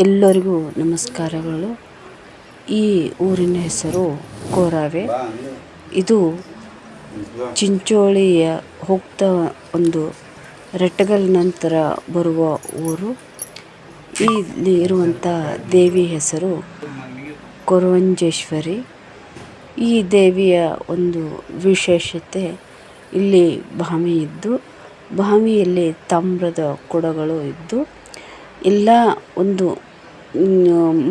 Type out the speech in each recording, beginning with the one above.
ಎಲ್ಲರಿಗೂ ನಮಸ್ಕಾರಗಳು. ಈ ಊರಿನ ಹೆಸರು ಕೋರವೆ. ಇದು ಚಿಂಚೋಳಿಯ ಹೋಗ್ತಾ ಒಂದು ರಟ್ಟಗಲ್ ನಂತರ ಬರುವ ಊರು. ಇಲ್ಲಿ ಇರುವಂಥ ದೇವಿ ಹೆಸರು ಕೊರವಂಜೇಶ್ವರಿ. ಈ ದೇವಿಯ ಒಂದು ವಿಶೇಷತೆ, ಇಲ್ಲಿ ಬಾವಿ ಇದ್ದು, ಬಾವಿಯಲ್ಲಿ ತಾಮ್ರದ ಕೊಡಗಳು ಇದ್ದು, ಎಲ್ಲ ಒಂದು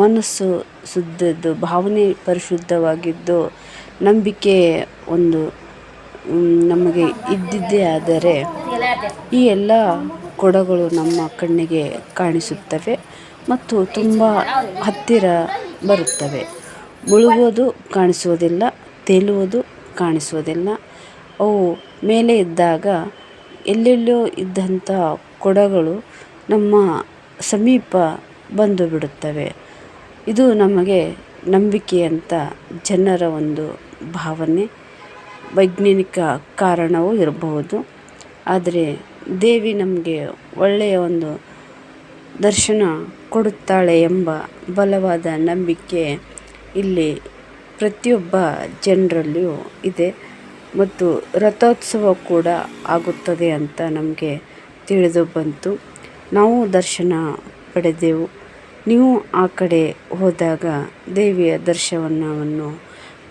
ಮನಸ್ಸು ಶುದ್ಧದ್ದು, ಭಾವನೆ ಪರಿಶುದ್ಧವಾಗಿದ್ದು, ನಂಬಿಕೆ ಒಂದು ನಮಗೆ ಇದ್ದಿದ್ದೇ ಆದರೆ ಈ ಎಲ್ಲ ಕೊಡಗಳು ನಮ್ಮ ಕಣ್ಣಿಗೆ ಕಾಣಿಸುತ್ತವೆ ಮತ್ತು ತುಂಬ ಹತ್ತಿರ ಬರುತ್ತವೆ. ಮುಳುಗೋದು ಕಾಣಿಸುವುದಿಲ್ಲ, ತೇಲುವುದು ಕಾಣಿಸುವುದಿಲ್ಲ. ಅವು ಮೇಲೆ ಇದ್ದಾಗ ಎಲ್ಲೆಲ್ಲೋ ಇದ್ದಂಥ ಕೊಡಗಳು ನಮ್ಮ ಸಮೀಪ ಬಂದು ಬಿಡುತ್ತವೆ. ಇದು ನಮಗೆ ನಂಬಿಕೆಯಂಥ ಜನರ ಒಂದು ಭಾವನೆ, ವೈಜ್ಞಾನಿಕ ಕಾರಣವೂ ಇರಬಹುದು. ಆದರೆ ದೇವಿ ನಮಗೆ ಒಳ್ಳೆಯ ಒಂದು ದರ್ಶನ ಕೊಡುತ್ತಾಳೆ ಎಂಬ ಬಲವಾದ ನಂಬಿಕೆ ಇಲ್ಲಿ ಪ್ರತಿಯೊಬ್ಬ ಜನರಲ್ಲಿಯೂ ಇದೆ. ಮತ್ತು ರಥೋತ್ಸವ ಕೂಡ ಆಗುತ್ತದೆ ಅಂತ ನಮಗೆ ತಿಳಿದು ಬಂತು. ನಾವು ದರ್ಶನ ಪಡೆದೆವು. ನೀವು ಆ ಕಡೆ ಹೋದಾಗ ದೇವಿಯ ದರ್ಶನವನ್ನು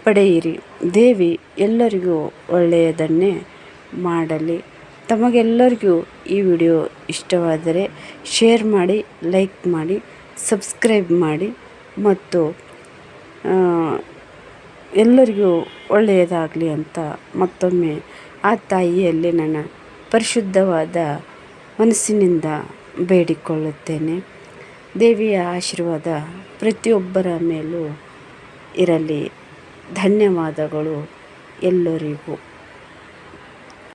ಪಡೆಯಿರಿ. ದೇವಿ ಎಲ್ಲರಿಗೂ ಒಳ್ಳೆಯದನ್ನೇ ಮಾಡಲಿ. ತಮಗೆಲ್ಲರಿಗೂ ಈ ವಿಡಿಯೋ ಇಷ್ಟವಾದರೆ ಶೇರ್ ಮಾಡಿ, ಲೈಕ್ ಮಾಡಿ, ಸಬ್ಸ್ಕ್ರೈಬ್ ಮಾಡಿ ಮತ್ತು ಎಲ್ಲರಿಗೂ ಒಳ್ಳೆಯದಾಗಲಿ ಅಂತ ಮತ್ತೊಮ್ಮೆ ಆ ತಾಯಿಯಲ್ಲಿ ನನ್ನ ಪರಿಶುದ್ಧವಾದ ಮನಸ್ಸಿನಿಂದ ಬೇಡಿಕೊಳ್ಳುತ್ತೇನೆ. ದೇವಿಯ ಆಶೀರ್ವಾದ ಪ್ರತಿಯೊಬ್ಬರ ಮೇಲೂ ಇರಲಿ. ಧನ್ಯವಾದಗಳು ಎಲ್ಲರಿಗೂ.